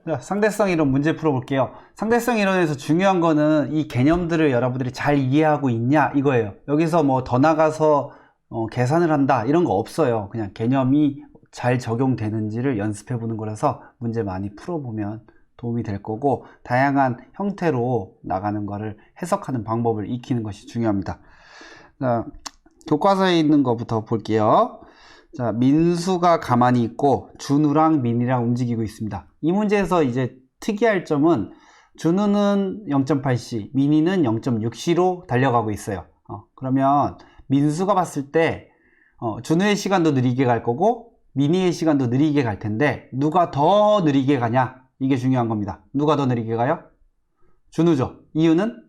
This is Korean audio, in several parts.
자, 상대성 이론 문제 풀어볼게요. 상대성 이론에서 중요한 거는 이 개념들을 여러분들이 잘 이해하고 있냐 이거예요. 여기서 뭐 더 나가서 계산을 한다 이런 거 없어요. 그냥 개념이 잘 적용되는지를 연습해 보는 거라서 문제 많이 풀어보면 도움이 될 거고, 다양한 형태로 나가는 거를 해석하는 방법을 익히는 것이 중요합니다. 자, 교과서에 있는 것부터 볼게요. 자, 민수가 가만히 있고 준우랑 민이랑 움직이고 있습니다. 이 문제에서 이제 특이할 점은 준우는 0.8c, 민이는 0.6c로 달려가고 있어요. 그러면 민수가 봤을 때 준우의 시간도 느리게 갈 거고 민이의 시간도 느리게 갈 텐데 누가 더 느리게 가냐? 이게 중요한 겁니다. 누가 더 느리게 가요? 준우죠. 이유는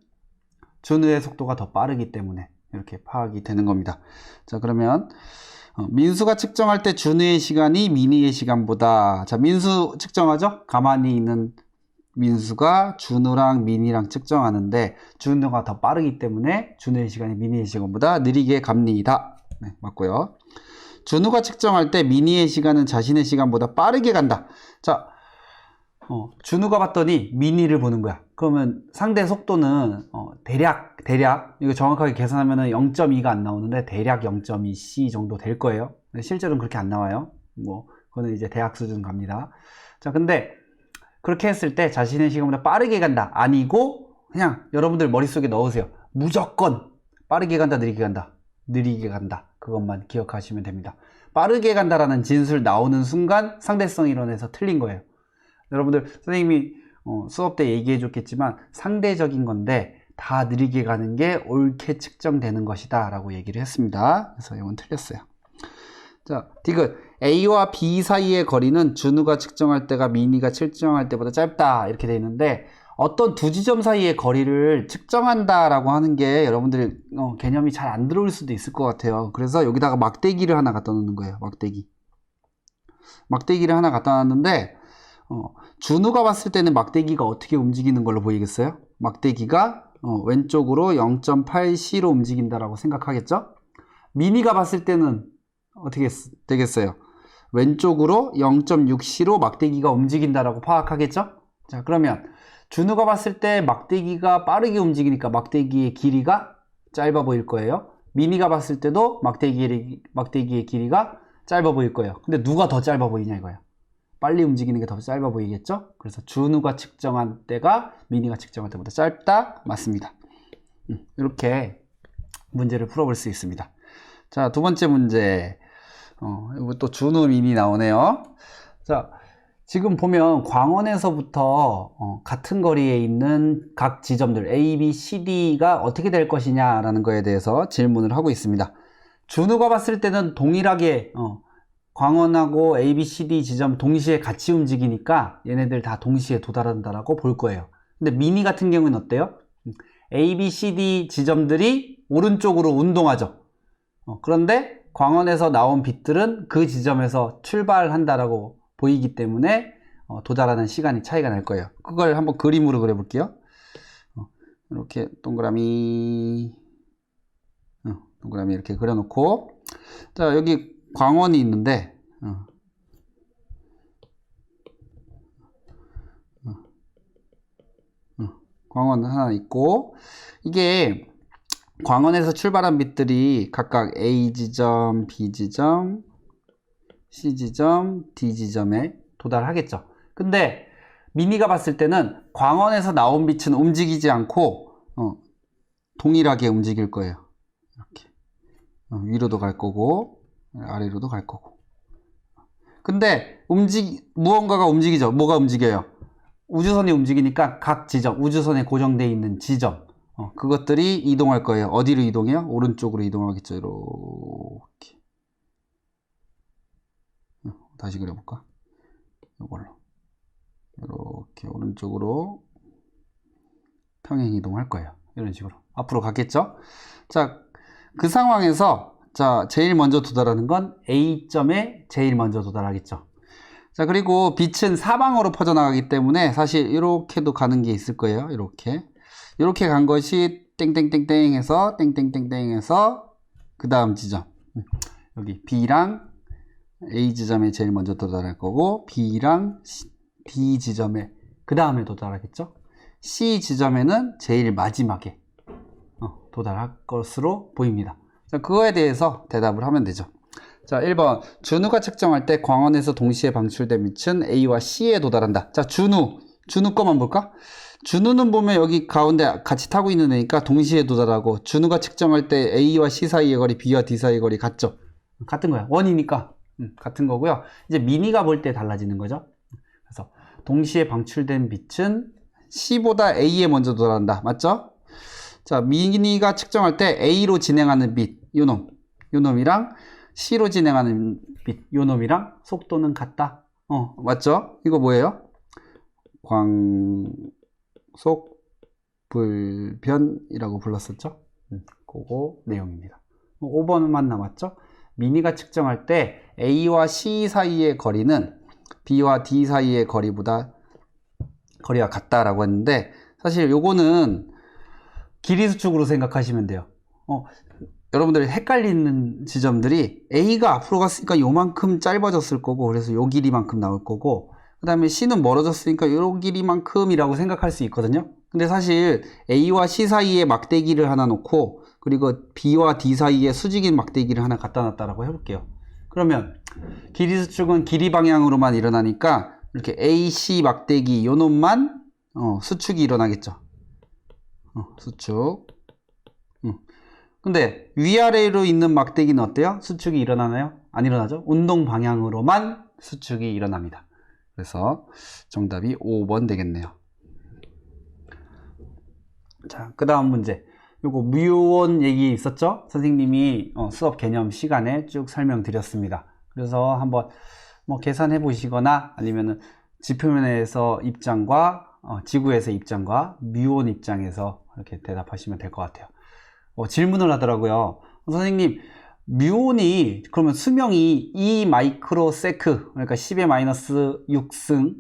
준우의 속도가 더 빠르기 때문에 이렇게 파악이 되는 겁니다. 자, 그러면 민수가 측정할 때 준우의 시간이 민이의 시간보다, 자, 민수 측정하죠? 가만히 있는 민수가 준우랑 민이랑 측정하는데 준우가 더 빠르기 때문에 준우의 시간이 민이의 시간보다 느리게 갑니다. 네, 맞고요. 준우가 측정할 때 민이의 시간은 자신의 시간보다 빠르게 간다. 자, 준우가 봤더니 민이를 보는 거야. 그러면 상대 속도는 대략 이거 정확하게 계산하면 0.2가 안 나오는데 대략 0.2c 정도 될 거예요. 실제로는 그렇게 안 나와요. 뭐 그거는 이제 대학 수준 갑니다. 자, 근데 그렇게 했을 때 자신의 시간보다 빠르게 간다 아니고, 그냥 여러분들 머릿속에 넣으세요. 무조건 빠르게 간다 느리게 간다, 느리게 간다, 그것만 기억하시면 됩니다. 빠르게 간다라는 진술 나오는 순간 상대성 이론에서 틀린 거예요. 여러분들 선생님이 수업 때 얘기해 줬겠지만 상대적인 건데 다 느리게 가는 게 옳게 측정되는 것이다 라고 얘기를 했습니다. 그래서 이건 틀렸어요. 자, 디귿. A와 B 사이의 거리는 준우가 측정할 때가 민이가 측정할 때보다 짧다 이렇게 돼 있는데, 어떤 두 지점 사이의 거리를 측정한다 라고 하는 게 여러분들이 개념이 잘 안 들어올 수도 있을 것 같아요. 그래서 여기다가 막대기를 하나 갖다 놓는 거예요. 막대기를 하나 갖다 놨는데 준우가 봤을 때는 막대기가 어떻게 움직이는 걸로 보이겠어요? 막대기가 왼쪽으로 0.8c로 움직인다라고 생각하겠죠? 민이가 봤을 때는 어떻게 되겠어요? 왼쪽으로 0.6c로 막대기가 움직인다라고 파악하겠죠? 자, 그러면 준우가 봤을 때 막대기가 빠르게 움직이니까 막대기의 길이가 짧아 보일 거예요. 민이가 봤을 때도 막대기의 길이가 짧아 보일 거예요. 근데 누가 더 짧아 보이냐 이거예요. 빨리 움직이는 게 더 짧아 보이겠죠? 그래서 준우가 측정한 때가 민이가 측정할 때보다 짧다. 맞습니다. 이렇게 문제를 풀어볼 수 있습니다. 자, 두 번째 문제. 이거 또 준우 민이 나오네요. 자, 지금 보면 광원에서부터 같은 거리에 있는 각 지점들 A, B, C, D가 어떻게 될 것이냐라는 거에 대해서 질문을 하고 있습니다. 준우가 봤을 때는 동일하게 광원하고 A, B, C, D 지점 동시에 같이 움직이니까 얘네들 다 동시에 도달한다라고 볼 거예요. 근데 미니 같은 경우는 어때요? A, B, C, D 지점들이 오른쪽으로 운동하죠. 그런데 광원에서 나온 빛들은 그 지점에서 출발한다라고 보이기 때문에 도달하는 시간이 차이가 날 거예요. 그걸 한번 그림으로 그려볼게요. 이렇게 동그라미 이렇게 그려놓고, 자, 여기 광원이 있는데 광원 하나 있고, 이게 광원에서 출발한 빛들이 각각 A 지점, B 지점, C 지점, D 지점에 도달하겠죠. 근데 미니가 봤을 때는 광원에서 나온 빛은 움직이지 않고 동일하게 움직일 거예요. 이렇게 위로도 갈 거고 아래로도 갈 거고. 근데 무언가가 움직이죠. 뭐가 움직여요? 우주선이 움직이니까 각 지점, 우주선에 고정되어 있는 지점, 그것들이 이동할 거예요. 어디로 이동해요? 오른쪽으로 이동하겠죠. 이렇게. 다시 그려볼까? 이걸로. 이렇게 오른쪽으로 평행 이동할 거예요. 이런 식으로. 앞으로 가겠죠? 자, 그 상황에서, 자, 제일 먼저 도달하는 건 A점에 제일 먼저 도달하겠죠. 자, 그리고 빛은 사방으로 퍼져나가기 때문에 사실 이렇게도 가는 게 있을 거예요. 이렇게 간 것이 땡땡땡땡 해서 땡땡땡땡 해서 그 다음 지점, 여기 B랑 A 지점에 제일 먼저 도달할 거고, B랑 D 지점에 그 다음에 도달하겠죠. C 지점에는 제일 마지막에 도달할 것으로 보입니다. 자, 그거에 대해서 대답을 하면 되죠. 자, 1번 준우가 측정할 때 광원에서 동시에 방출된 빛은 A와 C에 도달한다. 자, 준우 거만 볼까? 준우는 보면 여기 가운데 같이 타고 있는 애니까 동시에 도달하고, 준우가 측정할 때 A와 C 사이의 거리, B와 D 사이의 거리 같죠? 같은 거야. 원이니까 같은 거고요. 이제 미니가 볼 때 달라지는 거죠. 그래서 동시에 방출된 빛은 C보다 A에 먼저 도달한다. 맞죠? 자, 미니가 측정할 때 A로 진행하는 빛, 요놈이랑 C로 진행하는 빛, 요놈이랑 속도는 같다. 맞죠? 이거 뭐예요? 광속 불변이라고 불렀었죠? 그거 내용입니다. 5번만 남았죠? 미니가 측정할 때 A와 C 사이의 거리는 B와 D 사이의 거리보다 거리가 같다라고 했는데, 사실 요거는 길이 수축으로 생각하시면 돼요. 여러분들이 헷갈리는 지점들이 A가 앞으로 갔으니까 요만큼 짧아졌을 거고, 그래서 요 길이만큼 나올 거고, 그 다음에 C는 멀어졌으니까 요 길이만큼이라고 생각할 수 있거든요. 근데 사실 A와 C 사이에 막대기를 하나 놓고, 그리고 B와 D 사이에 수직인 막대기를 하나 갖다 놨다라고 해볼게요. 그러면 길이 수축은 길이 방향으로만 일어나니까 이렇게 AC 막대기 요 놈만 수축이 일어나겠죠. 수축. 근데 위아래로 있는 막대기는 어때요? 수축이 일어나나요? 안 일어나죠? 운동 방향으로만 수축이 일어납니다. 그래서 정답이 5번 되겠네요. 자, 그 다음 문제. 요거 무효원 얘기 있었죠? 선생님이 수업 개념 시간에 쭉 설명드렸습니다. 그래서 한번 뭐 계산해 보시거나 아니면은 지표면에서 입장과 지구에서 입장과 무효원 입장에서 이렇게 대답하시면 될 것 같아요. 질문을 하더라고요. 선생님, 뮤온이 그러면 수명이 2 마이크로세크, 그러니까 10의 마이너스 6승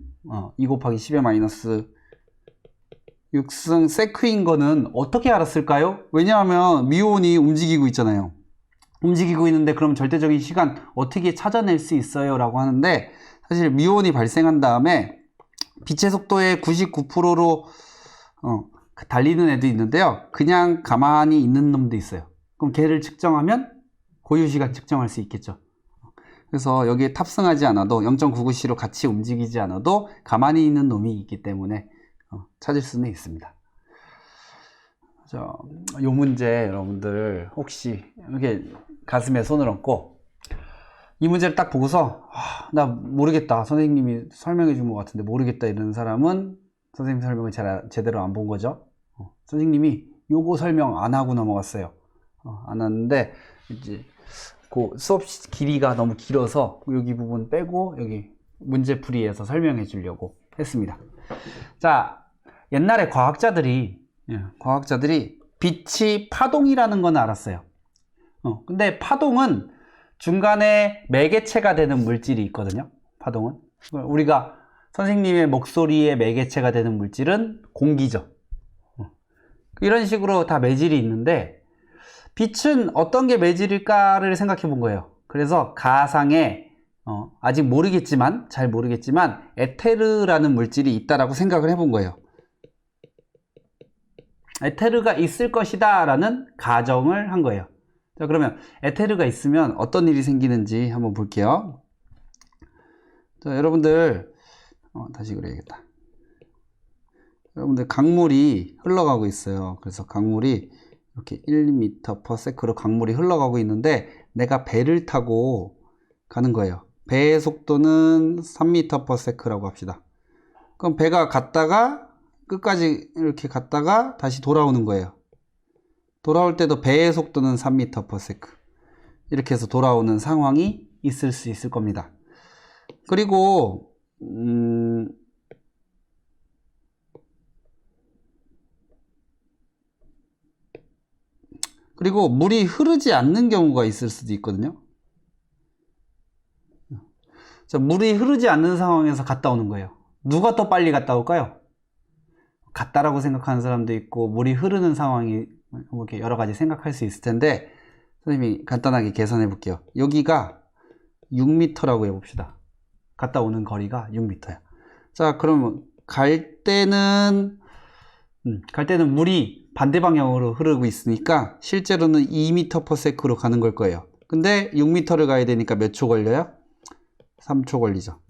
2 곱하기 10의 마이너스 6승 세크인 거는 어떻게 알았을까요? 왜냐하면 뮤온이 움직이고 있잖아요. 움직이고 있는데 그럼 절대적인 시간 어떻게 찾아낼 수 있어요? 라고 하는데, 사실 뮤온이 발생한 다음에 빛의 속도의 99%로 달리는 애도 있는데요. 그냥 가만히 있는 놈도 있어요. 그럼 걔를 측정하면 고유시간 측정할 수 있겠죠. 그래서 여기에 탑승하지 않아도 0.99c로 같이 움직이지 않아도 가만히 있는 놈이 있기 때문에 찾을 수는 있습니다. 이 문제 여러분들 혹시 이렇게 가슴에 손을 얹고 이 문제를 딱 보고서 나 모르겠다, 선생님이 설명해 준 것 같은데 모르겠다 이러는 사람은 선생님 설명을 제대로 안 본 거죠. 선생님이 요거 설명 안 하고 넘어갔어요. 안 하는데 이제 그 수업 길이가 너무 길어서 여기 부분 빼고 여기 문제풀이에서 설명해 주려고 했습니다. 자, 옛날에 과학자들이 빛이 파동이라는 건 알았어요. 근데 파동은 중간에 매개체가 되는 물질이 있거든요. 파동은 우리가 선생님의 목소리의 매개체가 되는 물질은 공기죠. 이런 식으로 다 매질이 있는데 빛은 어떤 게 매질일까를 생각해 본 거예요. 그래서 가상에 아직 모르겠지만, 잘 모르겠지만 에테르라는 물질이 있다라고 생각을 해본 거예요. 에테르가 있을 것이다 라는 가정을 한 거예요. 자, 그러면 에테르가 있으면 어떤 일이 생기는지 한번 볼게요. 자, 여러분들 다시 그려야겠다. 여러분들 강물이 흘러가고 있어요. 그래서 강물이 이렇게 1m/s로 강물이 흘러가고 있는데 내가 배를 타고 가는 거예요. 배의 속도는 3m/s라고 합시다. 그럼 배가 갔다가 끝까지 이렇게 갔다가 다시 돌아오는 거예요. 돌아올 때도 배의 속도는 3m/s. 이렇게 해서 돌아오는 상황이 있을 수 있을 겁니다. 그리고 그리고 물이 흐르지 않는 경우가 있을 수도 있거든요. 자, 물이 흐르지 않는 상황에서 갔다 오는 거예요. 누가 더 빨리 갔다 올까요? 갔다라고 생각하는 사람도 있고 물이 흐르는 상황이 이렇게 여러 가지 생각할 수 있을 텐데, 선생님이 간단하게 계산해 볼게요. 여기가 6m라고 해봅시다. 갔다 오는 거리가 6m야. 자, 그럼 갈 때는 물이 반대 방향으로 흐르고 있으니까 실제로는 2m/s로 가는 걸 거예요. 근데 6m를 가야 되니까 몇 초 걸려요? 3초 걸리죠.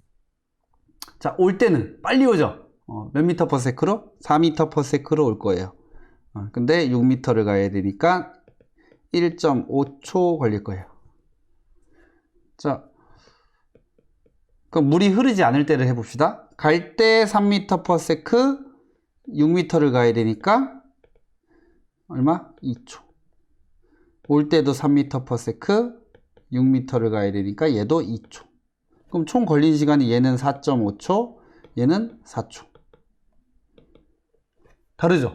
자, 올 때는 빨리 오죠. 몇 m/s로? 4m/s로 올 거예요. 근데 6m를 가야 되니까 1.5초 걸릴 거예요. 자, 그럼 물이 흐르지 않을 때를 해봅시다. 갈 때 3m/s, 6m를 가야 되니까 얼마? 2초. 올 때도 3m/s, 6m를 가야 되니까 얘도 2초. 그럼 총 걸린 시간이 얘는 4.5초, 얘는 4초. 다르죠?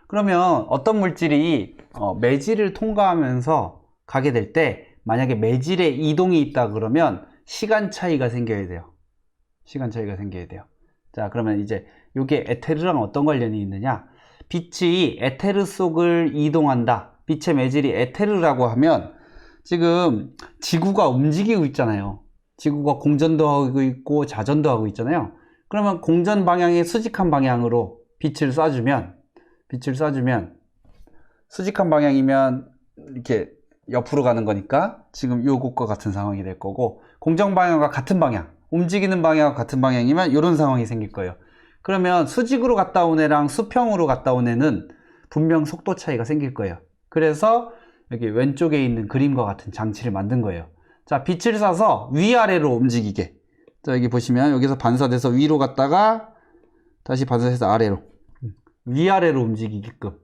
그러면 어떤 물질이 매질을 통과하면서 가게 될 때 만약에 매질에 이동이 있다 그러면 시간 차이가 생겨야 돼요. 시간 차이가 생겨야 돼요. 자, 그러면 이제 이게 에테르랑 어떤 관련이 있느냐? 빛이 에테르 속을 이동한다. 빛의 매질이 에테르라고 하면 지금 지구가 움직이고 있잖아요. 지구가 공전도 하고 있고 자전도 하고 있잖아요. 그러면 공전 방향의 수직한 방향으로 빛을 쏴주면 수직한 방향이면 이렇게 옆으로 가는 거니까 지금 요것과 같은 상황이 될 거고, 공정 방향과 같은 방향, 움직이는 방향과 같은 방향이면 이런 상황이 생길 거예요. 그러면 수직으로 갔다 온 애랑 수평으로 갔다 온 애는 분명 속도 차이가 생길 거예요. 그래서 여기 왼쪽에 있는 그림과 같은 장치를 만든 거예요. 자, 빛을 쏴서 위아래로 움직이게. 자, 여기 보시면 여기서 반사돼서 위로 갔다가 다시 반사해서 아래로, 위아래로 움직이게끔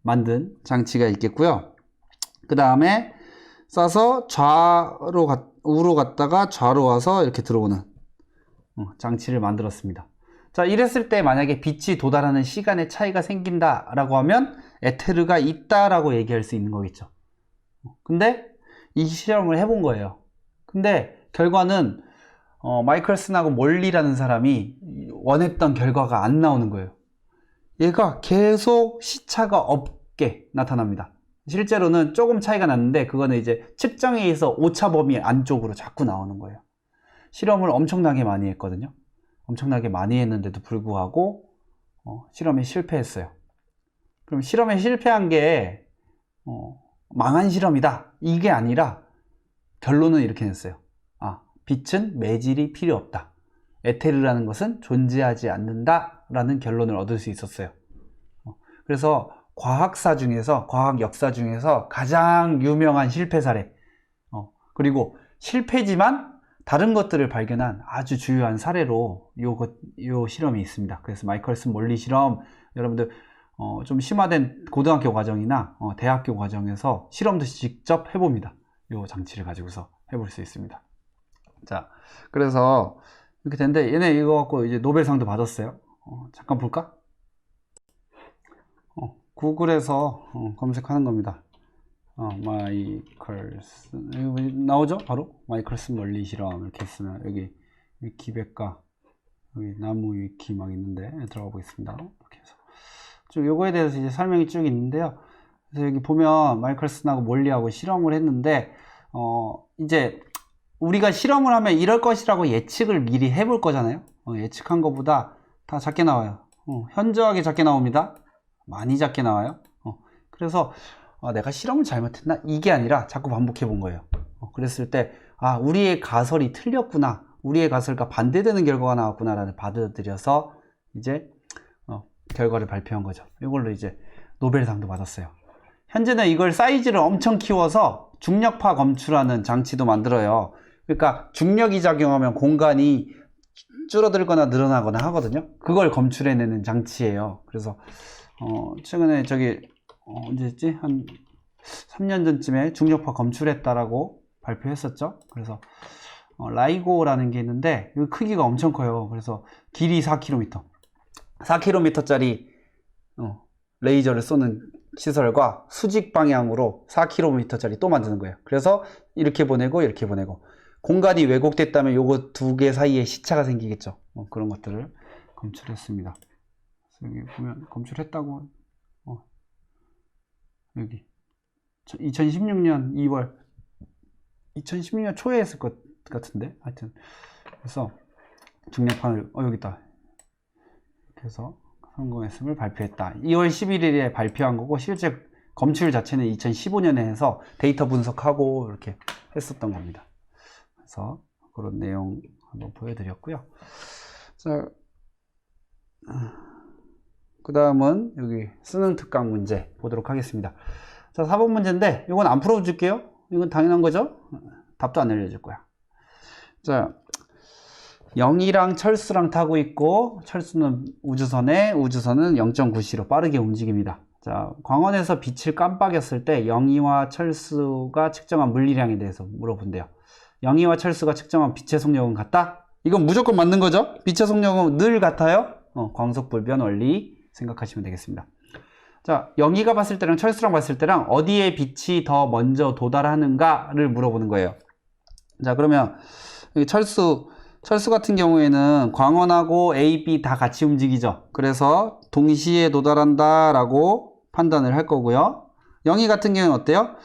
만든 장치가 있겠고요. 그 다음에 쏴서 우로 갔다가 좌로 와서 이렇게 들어오는 장치를 만들었습니다. 자, 이랬을 때 만약에 빛이 도달하는 시간의 차이가 생긴다 라고 하면 에테르가 있다 라고 얘기할 수 있는 거겠죠. 근데 이 실험을 해본 거예요. 근데 결과는 마이클슨하고 몰리라는 사람이 원했던 결과가 안 나오는 거예요. 얘가 계속 시차가 없게 나타납니다. 실제로는 조금 차이가 났는데 그거는 이제 측정에 의해서 오차 범위 안쪽으로 자꾸 나오는 거예요. 실험을 엄청나게 많이 했거든요. 엄청나게 많이 했는데도 불구하고 실험에 실패했어요. 그럼 실험에 실패한 게 망한 실험이다 이게 아니라 결론은 이렇게 냈어요. 빛은 매질이 필요 없다. 에테르라는 것은 존재하지 않는다 라는 결론을 얻을 수 있었어요. 그래서 과학사 중에서, 과학 역사 중에서 가장 유명한 실패 사례, 그리고 실패지만 다른 것들을 발견한 아주 주요한 사례로 요 실험이 있습니다. 그래서 마이클슨 몰리 실험, 여러분들 좀 심화된 고등학교 과정이나 대학교 과정에서 실험도 직접 해봅니다. 요 장치를 가지고서 해볼 수 있습니다. 자, 그래서 이렇게 됐는데 얘네 이거 갖고 이제 노벨상도 받았어요. 잠깐 볼까? 구글에서 검색하는 겁니다. 마이클슨 여기 나오죠? 바로 마이클슨 멀리 실험 이렇게 쓰면 여기 위키백과 여기 나무 위키 막 있는데 들어가 보겠습니다. 이렇게 해서 쭉 요거에 대해서 이제 설명이 쭉 있는데요. 그래서 여기 보면 마이클슨하고 몰리하고 실험을 했는데 이제 우리가 실험을 하면 이럴 것이라고 예측을 미리 해볼 거잖아요. 예측한 것보다 다 작게 나와요. 현저하게 작게 나옵니다. 많이 작게 나와요. 그래서 내가 실험을 잘못했나? 이게 아니라 자꾸 반복해 본 거예요. 그랬을 때 우리의 가설이 틀렸구나, 우리의 가설과 반대되는 결과가 나왔구나 라는 받아들여서 이제 결과를 발표한 거죠. 이걸로 이제 노벨상도 받았어요. 현재는 이걸 사이즈를 엄청 키워서 중력파 검출하는 장치도 만들어요. 그러니까 중력이 작용하면 공간이 줄어들거나 늘어나거나 하거든요. 그걸 검출해내는 장치예요. 그래서 최근에 언제였지? 한 3년 전쯤에 중력파 검출했다라고 발표했었죠. 그래서 라이고라는 게 있는데 이 크기가 엄청 커요. 그래서 길이 4km, 4km짜리 레이저를 쏘는 시설과 수직 방향으로 4km짜리 또 만드는 거예요. 그래서 이렇게 보내고 이렇게 보내고, 공간이 왜곡됐다면 요거 두 개 사이에 시차가 생기겠죠. 그런 것들을 검출했습니다. 여기 보면 검출했다고 여기 2016년 2월 2016년 초에 했을 것 같은데, 하여튼 그래서 중력판을 여기 있다. 그래서 성공했음을 발표했다. 2월 11일에 발표한 거고 실제 검출 자체는 2015년에 해서 데이터 분석하고 이렇게 했었던 겁니다. 그래서 그런 내용 한번 보여드렸고요. 자, 그 다음은 여기 수능 특강 문제 보도록 하겠습니다. 자, 4번 문제인데 이건 안 풀어줄게요. 이건 당연한 거죠? 답도 안 알려줄 거야. 자, 영희랑 철수랑 타고 있고 철수는 우주선에 우주선은 0.9시로 빠르게 움직입니다. 자, 광원에서 빛을 깜빡였을 때 영희와 철수가 측정한 물리량에 대해서 물어본대요. 영희와 철수가 측정한 빛의 속력은 같다? 이건 무조건 맞는 거죠? 빛의 속력은 늘 같아요? 광속불변 원리 생각하시면 되겠습니다. 자, 영희가 봤을 때랑 철수랑 봤을 때랑 어디에 빛이 더 먼저 도달하는가를 물어보는 거예요. 자, 그러면 여기 철수 같은 경우에는 광원하고 A, B 다 같이 움직이죠. 그래서 동시에 도달한다 라고 판단을 할 거고요. 영희 같은 경우는 어때요?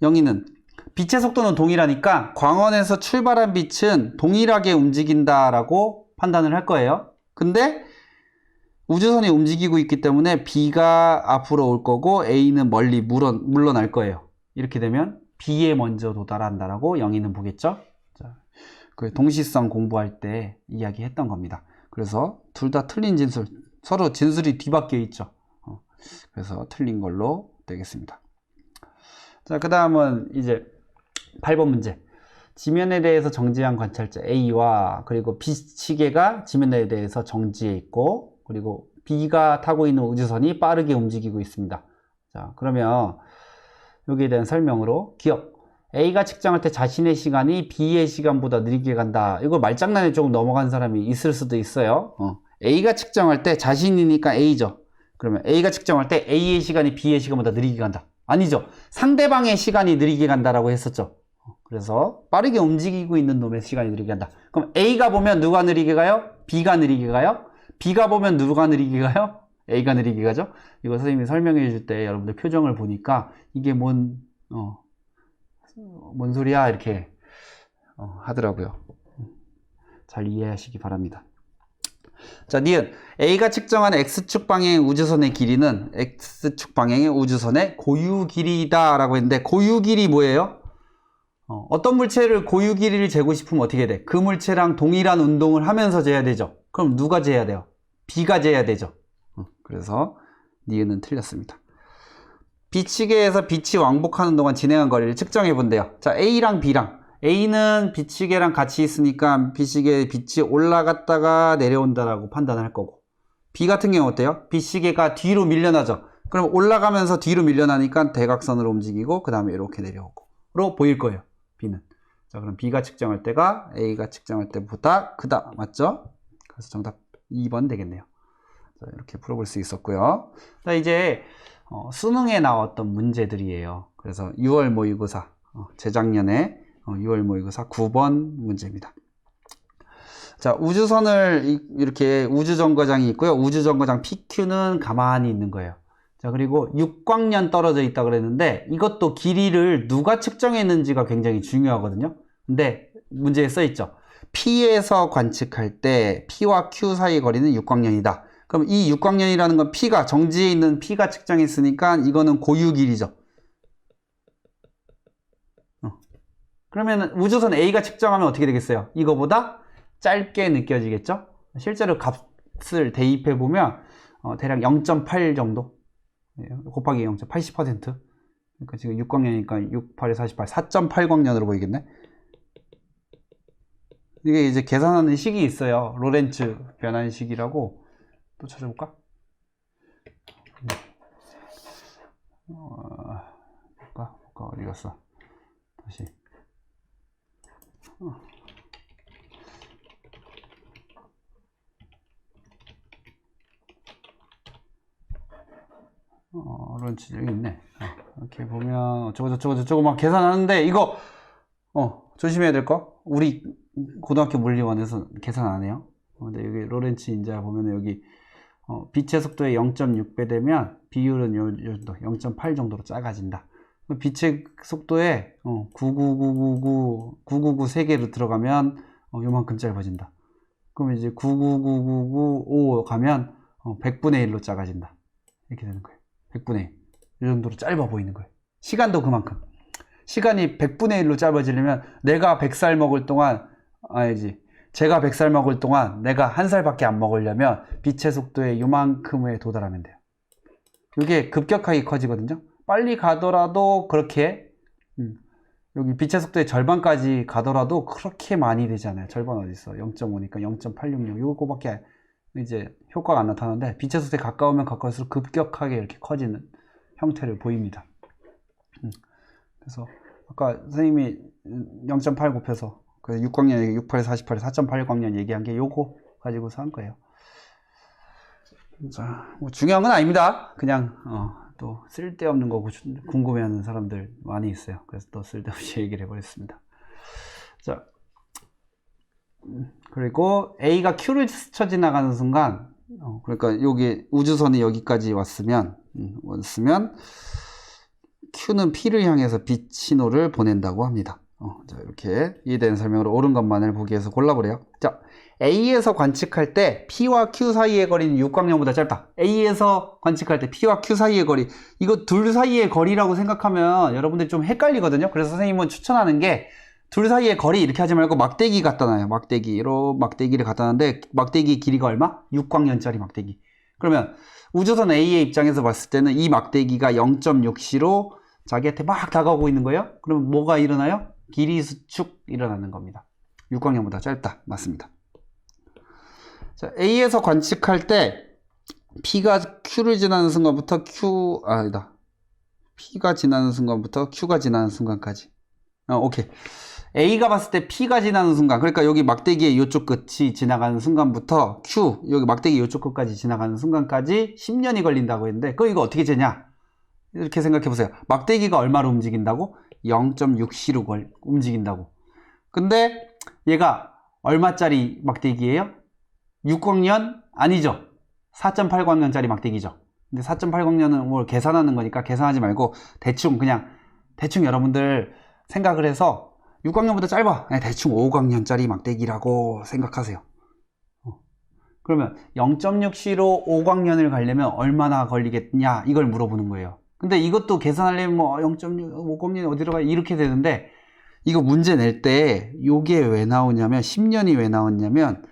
영희는 빛의 속도는 동일하니까 광원에서 출발한 빛은 동일하게 움직인다 라고 판단을 할 거예요. 근데 우주선이 움직이고 있기 때문에 B가 앞으로 올 거고 A는 멀리 물러날 거예요. 이렇게 되면 B에 먼저 도달한다 라고 영희는 보겠죠. 자, 그 동시성 공부할 때 이야기했던 겁니다. 그래서 둘 다 틀린 진술, 서로 진술이 뒤바뀌어 있죠. 그래서 틀린 걸로 되겠습니다. 자, 그 다음은 이제 8번 문제. 지면에 대해서 정지한 관찰자 A와 그리고 빛시계가 지면에 대해서 정지해 있고 그리고 B가 타고 있는 우주선이 빠르게 움직이고 있습니다. 자, 그러면 여기에 대한 설명으로 기억. A가 측정할 때 자신의 시간이 B의 시간보다 느리게 간다. 이거 말장난에 조금 넘어간 사람이 있을 수도 있어요. A가 측정할 때 자신이니까 A죠. 그러면 A가 측정할 때 A의 시간이 B의 시간보다 느리게 간다. 아니죠. 상대방의 시간이 느리게 간다라고 했었죠. 그래서 빠르게 움직이고 있는 놈의 시간이 느리게 간다. 그럼 A가 보면 누가 느리게 가요? B가 느리게 가요? B가 보면 누가 느리게 가요? A가 느리게 가죠? 이거 선생님이 설명해 줄 때 여러분들 표정을 보니까 이게 뭔 소리야? 이렇게 하더라고요. 잘 이해하시기 바랍니다. 자, 니은 A가 측정한 X축 방향의 우주선의 길이는 X축 방향의 우주선의 고유 길이다 라고 했는데 고유 길이 뭐예요? 어떤 물체를 고유 길이를 재고 싶으면 어떻게 돼? 그 물체랑 동일한 운동을 하면서 재야 되죠. 그럼 누가 재야 돼요? B가 재야 되죠. 그래서 니은은 틀렸습니다. 빛시계에서 빛이 왕복하는 동안 진행한 거리를 측정해 본대요. 자, A랑 B랑 A는 빛시계랑 같이 있으니까 빛시계의 빛이 올라갔다가 내려온다라고 판단할 거고 B 같은 경우 어때요? 빛시계가 뒤로 밀려나죠. 그럼 올라가면서 뒤로 밀려나니까 대각선으로 움직이고 그 다음에 이렇게 내려오고 로 보일 거예요. B는. 자, 그럼 B가 측정할 때가 A가 측정할 때보다 크다. 맞죠? 그래서 정답 2번 되겠네요. 자, 이렇게 풀어볼 수 있었고요. 자, 이제 수능에 나왔던 문제들이에요. 그래서 6월 모의고사 재작년에 6월 모의고사 9번 문제입니다. 자, 우주선을 이렇게 우주정거장이 있고요. 우주정거장 PQ는 가만히 있는 거예요. 자, 그리고 6광년 떨어져 있다 그랬는데 이것도 길이를 누가 측정했는지가 굉장히 중요하거든요. 근데 문제에 써 있죠. P에서 관측할 때 P와 Q 사이 거리는 6광년이다. 그럼 이 6광년이라는 건 P가 정지에 있는 P가 측정했으니까 이거는 고유 길이죠. 그러면 우주선 A가 측정하면 어떻게 되겠어요? 이거보다 짧게 느껴지겠죠? 실제로 값을 대입해 보면 대략 0.8 정도 곱하기 0.80%. 그러니까 지금 6광년이니까 6, 8에 48, 4.8광년으로 보이겠네? 이게 이제 계산하는 식이 있어요. 로렌츠 변환식이라고. 또 찾아볼까? 볼까? 어디 갔어? 다시. 로렌츠 여기 있네. 이렇게 보면 어쩌고 막 계산하는데 이거 조심해야 될 거. 우리 고등학교 물리원에서 계산 안 해요. 근데 여기 로렌츠 인자 보면 여기 빛의 속도의 0.6배 되면 비율은 요 정도 0.8 정도로 작아진다. 빛의 속도에 999 3개로 들어가면 요만큼 짧아진다. 그럼 이제 999995 가면 100분의 1로 작아진다. 이렇게 되는 거예요. 100분의 1. 이 정도로 짧아 보이는 거예요. 시간도 그만큼. 시간이 100분의 1로 짧아지려면 내가 100살 먹을 동안, 제가 100살 먹을 동안 내가 1살밖에 안 먹으려면 빛의 속도에 요만큼에 도달하면 돼요. 이게 급격하게 커지거든요. 빨리 가더라도 그렇게, 여기 빛의 속도의 절반까지 가더라도 그렇게 많이 되지 않아요. 절반 어디 있어? 0.5니까 0.866. 요거밖에 이제 효과가 안 나타나는데, 빛의 속도에 가까우면 가까울수록 급격하게 이렇게 커지는 형태를 보입니다. 그래서 아까 선생님이 0.8 곱해서 6광년 68, 48, 4.8광년 얘기한 게 요거 가지고서 한 거예요. 자, 뭐 중요한 건 아닙니다. 그냥 또 쓸데없는 거 궁금해하는 사람들 많이 있어요. 그래서 또 쓸데없이 얘기를 해버렸습니다. 자, 그리고 A가 Q를 스쳐 지나가는 순간, 그러니까 여기 우주선이 여기까지 왔으면 Q는 P를 향해서 빛 신호를 보낸다고 합니다. 자, 이렇게 이해되는 설명으로 옳은 것만을 보기 위해서 골라보래요. 자, A에서 관측할 때 P와 Q 사이의 거리는 6광년보다 짧다. A에서 관측할 때 P와 Q 사이의 거리, 이거 둘 사이의 거리라고 생각하면 여러분들이 좀 헷갈리거든요. 그래서 선생님은 추천하는 게 둘 사이의 거리 이렇게 하지 말고 막대기 갖다 놔요. 막대기로 막대기를 갖다 놨는데 막대기 길이가 얼마? 6광년짜리 막대기. 그러면 우주선 A의 입장에서 봤을 때는 이 막대기가 0.6c로 자기한테 막 다가오고 있는 거예요. 그러면 뭐가 일어나요? 길이 수축 일어나는 겁니다. 6광년보다 짧다. 맞습니다. 자, A에서 관측할 때 P가 Q를 지나는 순간부터 P가 지나는 순간부터 Q가 지나는 순간까지. 오케이. A가 봤을 때 P가 지나는 순간, 그러니까 여기 막대기의 이쪽 끝이 지나가는 순간부터 Q, 여기 막대기 이쪽 끝까지 지나가는 순간까지 10년이 걸린다고 했는데, 그럼 이거 어떻게 재냐? 이렇게 생각해 보세요. 막대기가 얼마로 움직인다고? 0.6c로 움직인다고. 근데 얘가 얼마짜리 막대기예요? 6광년? 아니죠. 4.8광년짜리 막대기죠. 근데 4.8광년은 뭘 계산하는 거니까 계산하지 말고 대충 여러분들 생각을 해서 6광년보다 짧아. 대충 5광년짜리 막대기라고 생각하세요. 그러면 0.6c로 5광년을 가려면 얼마나 걸리겠냐? 이걸 물어보는 거예요. 근데 이것도 계산하려면 뭐 0.6, 5광년이 어디로 가요? 이렇게 되는데, 이거 문제 낼 때 이게 왜 나오냐면, 10년이 왜 나왔냐면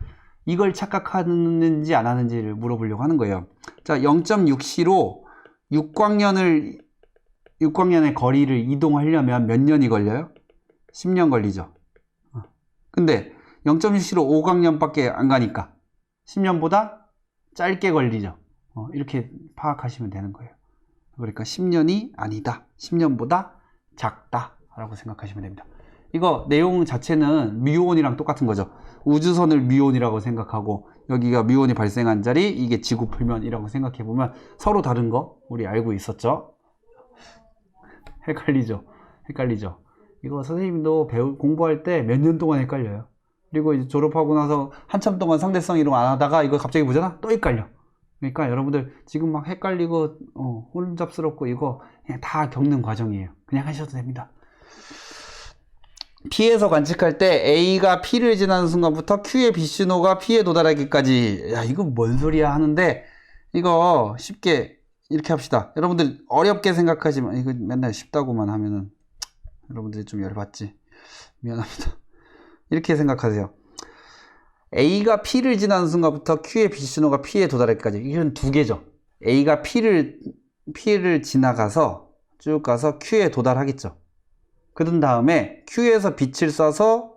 이걸 착각하는지 안 하는지를 물어보려고 하는 거예요. 자, 0.6c로 6광년의 거리를 이동하려면 몇 년이 걸려요? 10년 걸리죠. 근데 0.6c로 5광년밖에 안 가니까 10년보다 짧게 걸리죠. 이렇게 파악하시면 되는 거예요. 그러니까 10년이 아니다. 10년보다 작다. 라고 생각하시면 됩니다. 이거 내용 자체는 뮤온이랑 똑같은 거죠. 우주선을 뮤온이라고 생각하고 여기가 뮤온이 발생한 자리, 이게 지구 표면이라고 생각해 보면 서로 다른 거 우리 알고 있었죠. 헷갈리죠. 이거 선생님도 공부할 때 몇 년 동안 헷갈려요. 그리고 이제 졸업하고 나서 한참 동안 상대성 이론 안 하다가 이거 갑자기 보잖아? 또 헷갈려. 그러니까 여러분들 지금 막 헷갈리고 혼잡스럽고 이거 그냥 다 겪는 과정이에요. 그냥 하셔도 됩니다. P에서 관측할 때 A가 P를 지나는 순간부터 Q의 빛신호가 P에 도달하기까지, 야 이거 뭔 소리야 하는데, 이거 쉽게 이렇게 합시다. 여러분들 어렵게 생각하지만, 이거 맨날 쉽다고만 하면은 여러분들이 좀 열받지. 미안합니다. 이렇게 생각하세요. A가 P를 지나는 순간부터 Q의 빛신호가 P에 도달하기까지. 이건 두 개죠. A가 P를 지나가서 쭉 가서 Q에 도달하겠죠. 그런 다음에 Q에서 빛을 쏴서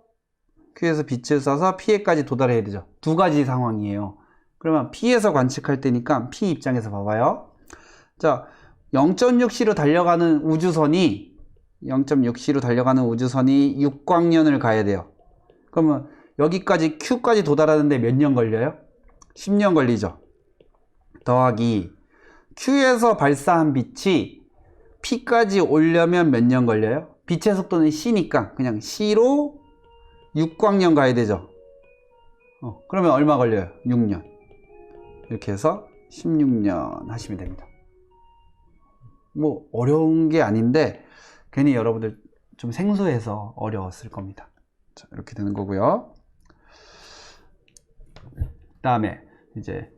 P에까지 도달해야 되죠. 두 가지 상황이에요. 그러면 P에서 관측할 때니까 P 입장에서 봐봐요. 자, 0.6c로 달려가는 우주선이 6광년을 가야 돼요. 그러면 여기까지 Q까지 도달하는데 몇 년 걸려요? 10년 걸리죠. 더하기 Q에서 발사한 빛이 P까지 오려면 몇 년 걸려요? 빛의 속도는 C니까 그냥 C로 6광년 가야 되죠. 그러면 얼마 걸려요? 6년. 이렇게 해서 16년 하시면 됩니다. 뭐 어려운 게 아닌데 괜히 여러분들 좀 생소해서 어려웠을 겁니다. 자, 이렇게 되는 거고요. 그 다음에 이제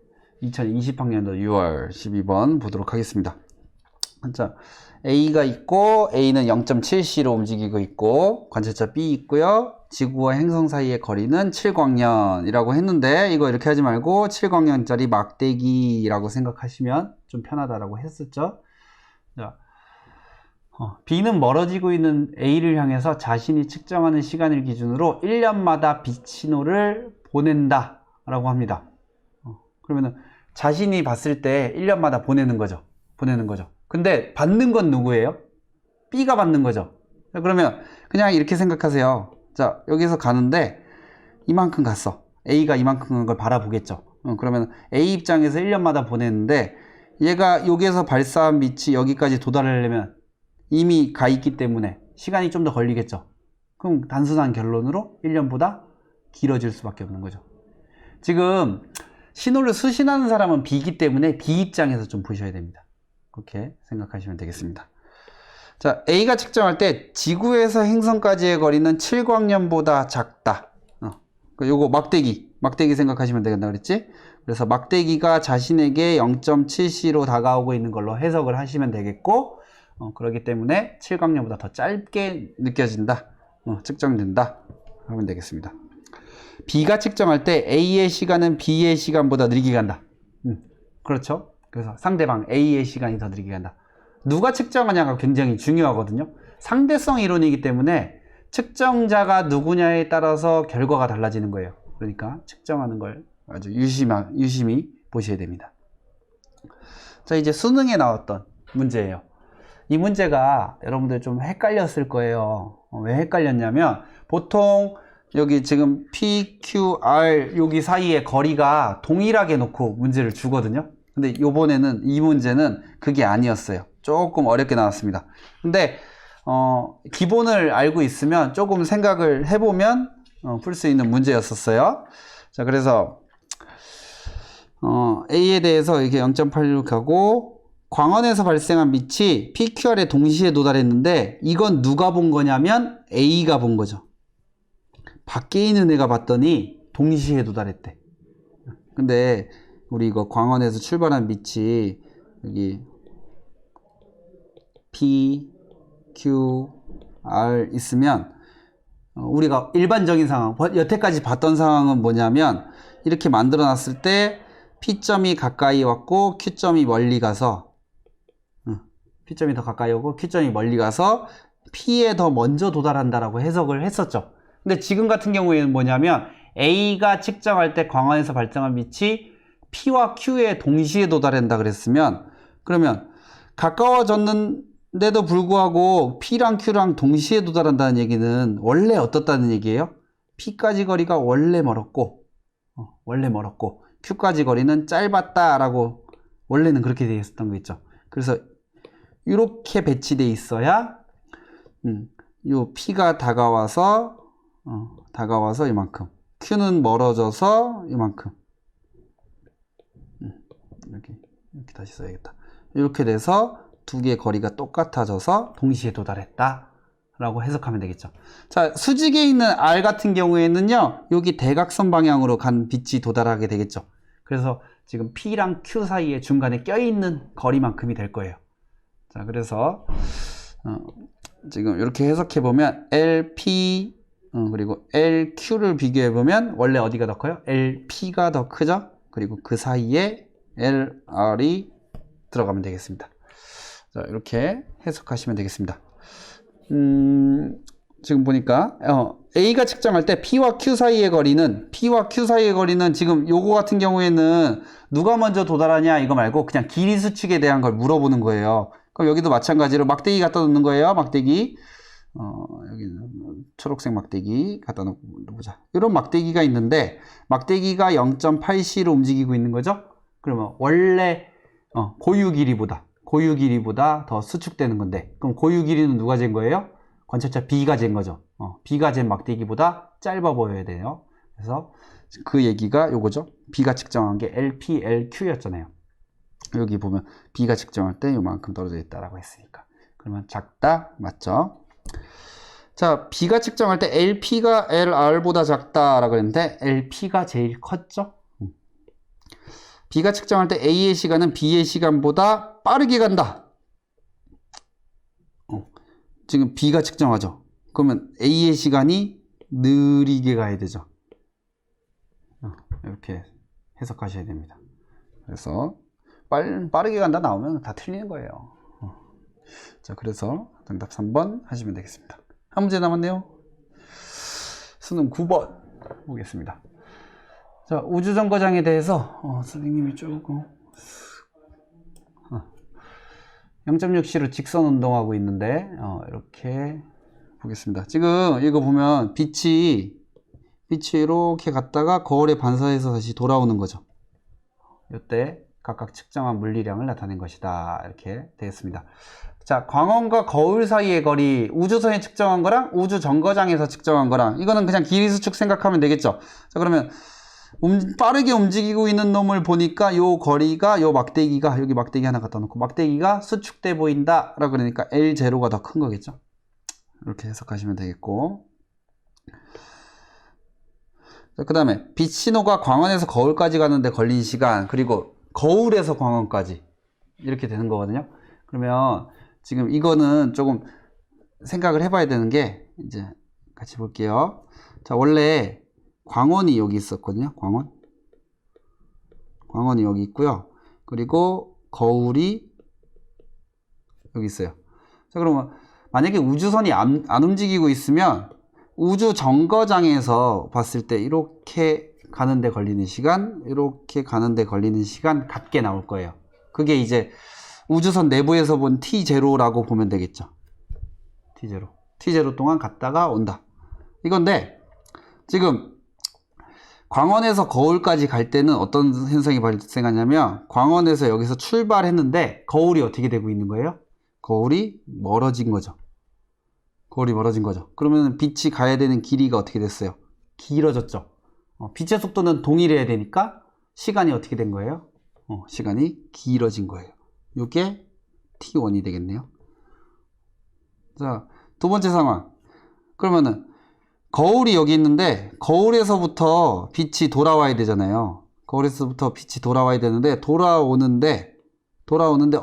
2020학년도 6월 12번 보도록 하겠습니다. 자, A가 있고 A는 0.7c로 움직이고 있고 관찰자 B 있고요. 지구와 행성 사이의 거리는 7광년이라고 했는데 이거 이렇게 하지 말고 7광년짜리 막대기라고 생각하시면 좀 편하다라고 했었죠. 자, B는 멀어지고 있는 A를 향해서 자신이 측정하는 시간을 기준으로 1년마다 빛 신호를 보낸다 라고 합니다. 그러면은 자신이 봤을 때 1년마다 보내는 거죠. 근데 받는 건 누구예요? B가 받는 거죠. 그러면 그냥 이렇게 생각하세요. 자, 여기서 가는데 이만큼 갔어. A가 이만큼 간 걸 바라보겠죠. 그러면 A 입장에서 1년마다 보내는데 얘가 여기에서 발사한 빛이 여기까지 도달하려면 이미 가 있기 때문에 시간이 좀 더 걸리겠죠. 그럼 단순한 결론으로 1년보다 길어질 수밖에 없는 거죠. 지금 신호를 수신하는 사람은 B이기 때문에 B 입장에서 좀 보셔야 됩니다. 그렇게 생각하시면 되겠습니다. 자, A가 측정할 때 지구에서 행성까지의 거리는 7광년보다 작다. 요거 막대기 생각하시면 되겠다 그랬지? 그래서 막대기가 자신에게 0.7c로 다가오고 있는 걸로 해석을 하시면 되겠고, 그렇기 때문에 7광년보다 더 짧게 느껴진다, 측정된다 하면 되겠습니다. B가 측정할 때 A의 시간은 B의 시간보다 느리게 간다. 그렇죠? 그래서 상대방 A의 시간이 더 느리게 간다. 누가 측정하냐가 굉장히 중요하거든요. 상대성 이론이기 때문에 측정자가 누구냐에 따라서 결과가 달라지는 거예요. 그러니까 측정하는 걸 아주 유심히 보셔야 됩니다. 자, 이제 수능에 나왔던 문제예요. 이 문제가 여러분들 좀 헷갈렸을 거예요. 왜 헷갈렸냐면 보통 여기 지금 P, Q, R 여기 사이의 거리가 동일하게 놓고 문제를 주거든요. 근데 요번에는 이 문제는 그게 아니었어요. 조금 어렵게 나왔습니다. 근데 기본을 알고 있으면 조금 생각을 해보면 풀 수 있는 문제였었어요. 자, 그래서 A에 대해서 이렇게 0.86 하고 광원에서 발생한 빛이 PQR에 동시에 도달했는데 이건 누가 본 거냐면 A가 본 거죠. 밖에 있는 애가 봤더니 동시에 도달했대. 근데 우리 이거 광원에서 출발한 빛이 여기 P, Q, R 있으면 우리가 일반적인 상황, 여태까지 봤던 상황은 뭐냐면 이렇게 만들어 놨을 때 P점이 가까이 왔고 Q점이 멀리 가서 P점이 더 가까이 오고 Q점이 멀리 가서 P에 더 먼저 도달한다라고 해석을 했었죠. 근데 지금 같은 경우에는 뭐냐면 A가 측정할 때 광원에서 발생한 빛이 P와 Q에 동시에 도달한다 그랬으면 그러면 가까워졌는데도 불구하고 P랑 Q랑 동시에 도달한다는 얘기는 원래 어떻다는 얘기예요? P까지 거리가 원래 멀었고 Q까지 거리는 짧았다라고 원래는 그렇게 되어 있었던 거 있죠. 그래서 이렇게 배치되어 있어야 요 P가 다가와서 이만큼, Q는 멀어져서 이만큼. 이렇게 다시 써야겠다. 이렇게 돼서 두 개의 거리가 똑같아져서 동시에 도달했다 라고 해석하면 되겠죠. 자, 수직에 있는 R 같은 경우에는요, 여기 대각선 방향으로 간 빛이 도달하게 되겠죠. 그래서 지금 P랑 Q 사이에 중간에 껴있는 거리만큼이 될 거예요. 자, 그래서 지금 이렇게 해석해 보면 LP 그리고 LQ를 비교해 보면 원래 어디가 더 커요? LP가 더 크죠? 그리고 그 사이에 LR이 들어가면 되겠습니다. 자, 이렇게 해석하시면 되겠습니다. 지금 보니까 A가 측정할 때 P와 Q 사이의 거리는 지금 요거 같은 경우에는 누가 먼저 도달하냐 이거 말고 그냥 길이 수칙에 대한 걸 물어보는 거예요. 그럼 여기도 마찬가지로 막대기 갖다 놓는 거예요. 막대기. 여기는 초록색 막대기 갖다 놓고 보자. 이런 막대기가 있는데 막대기가 0.8c로 움직이고 있는 거죠. 그러면 원래 고유 길이보다 더 수축되는 건데 그럼 고유 길이는 누가 잰 거예요? 관찰자 B가 잰 거죠. B가 잰 막대기보다 짧아 보여야 돼요. 그래서 그 얘기가 요거죠. B가 측정한 게 LP, LQ였잖아요. 여기 보면 B가 측정할 때 요만큼 떨어져 있다라고 했으니까 그러면 작다 맞죠? 자, B가 측정할 때 LP가 LR보다 작다라고 했는데 LP가 제일 컸죠? B가 측정할 때 A의 시간은 B의 시간보다 빠르게 간다. 지금 B가 측정하죠. 그러면 A의 시간이 느리게 가야 되죠. 이렇게 해석하셔야 됩니다. 그래서 빠르게 간다 나오면 다 틀리는 거예요. 자, 그래서 정답 3번 하시면 되겠습니다. 한 문제 남았네요. 수능 9번 보겠습니다. 자, 우주정거장에 대해서 선생님이 조금 0.6C로 직선 운동하고 있는데 이렇게 보겠습니다. 지금 이거 보면 빛이 이렇게 갔다가 거울에 반사해서 다시 돌아오는 거죠. 이때 각각 측정한 물리량을 나타낸 것이다. 이렇게 되겠습니다. 자, 광원과 거울 사이의 거리, 우주선에 측정한 거랑 우주정거장에서 측정한 거랑, 이거는 그냥 길이 수축 생각하면 되겠죠. 자, 그러면 빠르게 움직이고 있는 놈을 보니까 요 거리가, 요 막대기가, 여기 막대기 하나 갖다 놓고 막대기가 수축돼 보인다 라고 그러니까 L0가 더 큰 거겠죠. 이렇게 해석하시면 되겠고, 그 다음에 빛 신호가 광원에서 거울까지 가는데 걸린 시간, 그리고 거울에서 광원까지 이렇게 되는 거거든요. 그러면 지금 이거는 조금 생각을 해봐야 되는 게, 이제 같이 볼게요. 자, 원래 광원이 여기 있었거든요. 광원이 여기 있고요. 그리고 거울이 여기 있어요. 자, 그러면 만약에 우주선이 안 움직이고 있으면 우주 정거장에서 봤을 때 이렇게 가는데 걸리는 시간, 이렇게 가는데 걸리는 시간 같게 나올 거예요. 그게 이제 우주선 내부에서 본 T0라고 보면 되겠죠. T0 동안 갔다가 온다. 이건데 지금 광원에서 거울까지 갈 때는 어떤 현상이 발생하냐면, 광원에서 여기서 출발했는데 거울이 어떻게 되고 있는 거예요? 거울이 멀어진 거죠. 그러면 빛이 가야 되는 길이가 어떻게 됐어요? 길어졌죠. 빛의 속도는 동일해야 되니까 시간이 어떻게 된 거예요? 시간이 길어진 거예요. 이게 T1이 되겠네요. 자, 두 번째 상황. 그러면은 거울이 여기 있는데 거울에서부터 빛이 돌아와야 되잖아요. 거울에서부터 빛이 돌아와야 되는데 돌아오는데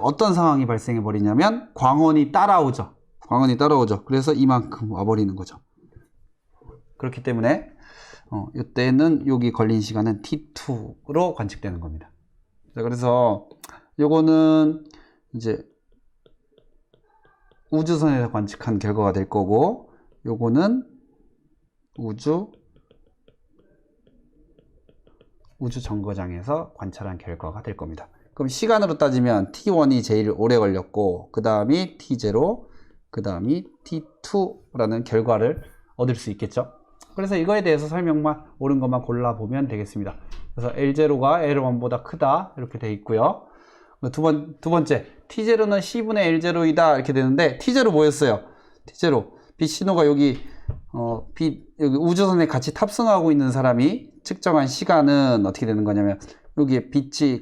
어떤 상황이 발생해 버리냐면 광원이 따라오죠. 그래서 이만큼 와버리는 거죠. 그렇기 때문에 이때는 여기 걸린 시간은 T2로 관측되는 겁니다. 자, 그래서 요거는 이제 우주선에서 관측한 결과가 될 거고, 요거는 우주 정거장에서 관찰한 결과가 될 겁니다. 그럼 시간으로 따지면 T1이 제일 오래 걸렸고, 그 다음이 T0, 그 다음이 T2라는 결과를 얻을 수 있겠죠. 그래서 이거에 대해서 설명만, 옳은 것만 골라보면 되겠습니다. 그래서 L0가 L1보다 크다 이렇게 되어 있고요. 두 번째, T0는 C분의 L0이다 이렇게 되는데, T0 뭐였어요? T0 빛 신호가 여기 우주선에 같이 탑승하고 있는 사람이 측정한 시간은 어떻게 되는 거냐면, 여기에 빛이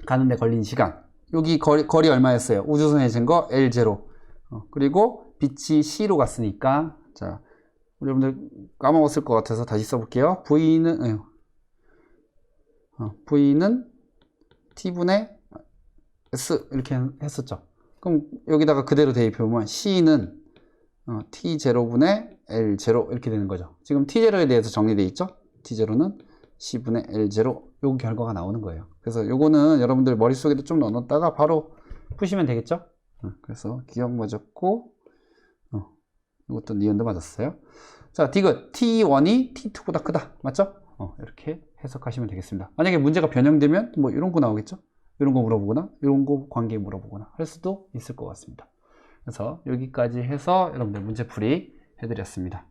가는데 걸린 시간, 여기 거리 얼마였어요? 우주선에 잰 거 L0, 그리고 빛이 C로 갔으니까, 자, 여러분들 까먹었을 것 같아서 다시 써볼게요. V는 T분의 S 이렇게 했었죠. 그럼 여기다가 그대로 대입해보면 C는 T0분의 L0 이렇게 되는 거죠. 지금 T0에 대해서 정리되어 있죠. T0는 C분의 L0, 요 결과가 나오는 거예요. 그래서 요거는 여러분들 머릿속에도 좀 넣어놨다가 바로 푸시면 되겠죠. 그래서 기억 맞았고, 이것도 니은도 맞았어요. 자, 디귿 T1이 T2보다 크다, 맞죠? 이렇게 해석하시면 되겠습니다. 만약에 문제가 변형되면 뭐 이런 거 나오겠죠. 이런 거 물어보거나 이런 거 관계 물어보거나 할 수도 있을 것 같습니다. 그래서 여기까지 해서 여러분들 문제풀이 해드렸습니다.